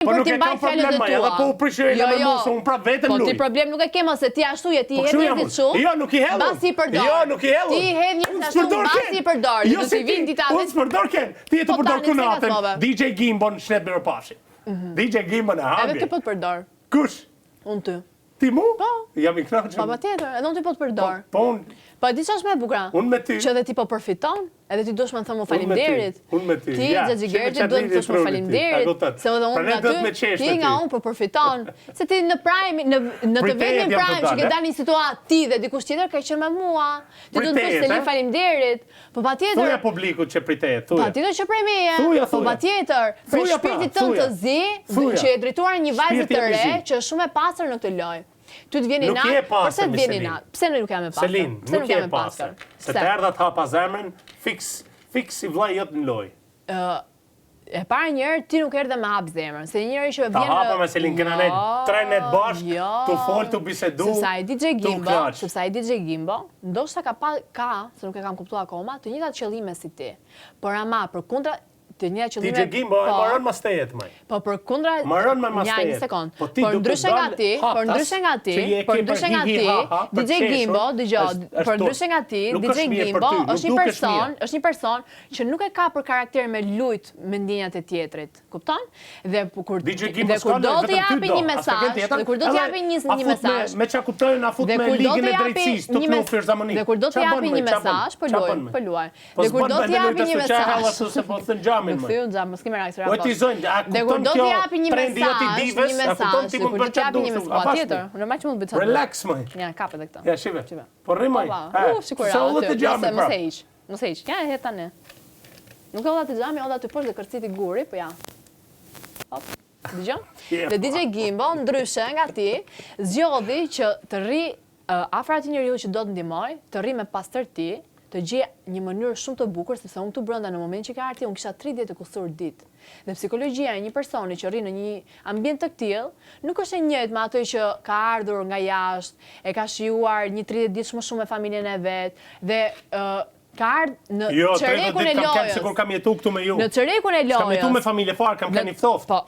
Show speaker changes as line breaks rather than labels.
Po nuk e kam problem, edhe po u prishë me mos, unë prap vetëm luj.
Po ti problem nuk e ke mos se ti ashtu je, ti hedh njerëzit shumë.
Jo, nuk i hedh.
Mbasi i përdor.
Jo, nuk i hedh.
Ti hedh njerëzit shumë, mbasi i përdor.
Jo, si vin dita vetë. Unë s'përdor ken. Ti e të përdor kunatën. DJ Gimbon shnep me pashi. DJ Gimbon e habi.
Edhe ti po të përdor.
Kush?
Unë ty.
Ti mu?
Po.
Jam i kënaqur.
Po patjetër, edhe unë ti po të përdor.
Po unë.
Po di ç'është më e bukur?
Unë me ty.
Që edhe ti po përfiton, edhe ti duhesh më thënë faleminderit.
Unë me ty.
Ti Xhaxhi Gergji duhet të thosh më faleminderit, se edhe unë nga ty, ti nga unë po përfiton. Se ti në prime, në të vetmin prime që ke dalë një situatë ti dhe dikush tjetër ka qenë me mua. Ti duhet të thosh se faleminderit. Po patjetër.
Thuja publikut që pritej, thuja.
Patjetër që prej meje. Po patjetër. Për shpirtin tënd të zi, që e drejtuar një vajzë të re që është shumë e pastër në këtë lojë. Ty të vjen i natë, përse të vjen i natë? Pse nuk jam e pastër?
Selin, nuk je e pastër. Se të erdha të hapa zemrën, fix i vllai jot në lojë.
E para njërë, ti nuk erdhe me hap zemrën, se njëri që vjen...
Ta hapa me Selin, këna ne 3 net bashkë, të folë, të bisedu,
sepse ai DJ Gimbo, ndoshta se nuk e kam kuptuar akoma, të njëjtat qëllime si ti. Por ama, për kundra të njëjtat qëllime...
DJ Gimbo e maron ma stejet, maj.
Po për kundra...
Maron me ma stejet.
Një sekond. Por ndryshe nga ti, DJ Gimbo, por ndryshe nga ti, DJ Gimbo është një person që nuk e ka për karakter me lujt me ndjenjat e tjetrit. Kupton? Dhe kur do të japi një mesazh,
me çka kuptojnë na fut me ligën e drejtësisë, të knufir zamonin.
Dhe kur do të japi një mesazh, po luaj. Dhe kur do të japi një mesazh, nuk thyu në gjamë, mos kime rakë së rapos. Dhe kur do t'i japi një mesazh, kur do t'i japi një mesazh, tjetër, në maj që mund të bëtë.
Relax, maj.
Ja, kape dhe këta.
Ja, shive. Po rrimaj.
Shikura, aty, mos e ish. Ja, e tani. Nuk e oda të gjami, oda të poshtë dhe kërciti guri, po ja. Hop, dëgjon? Dhe DJ Gimbo, ndryshe nga ti, zgjodhi që të rri afër atij njeriu që do të ndihmoj, të rri me pastërti, të gjej një mënyrë shumë të bukur, sepse unë këtu brenda në moment që ka ardhi, unë kisha 30 të kusur ditë. Dhe psikologjia e një personi që rri në një ambient të tillë, nuk është e njëjtë me atë që ka ardhur nga jashtë, e ka shijuar një 30 ditë më shumë me familjen e vet, dhe ka ardhur në çerekun e lojës.
Jo, 30 ditë kam sikur kam jetu këtu me ju.
Në çerekun e lojës.
Kam jetu me familje fare, kam qenë i ftoftë.
Po,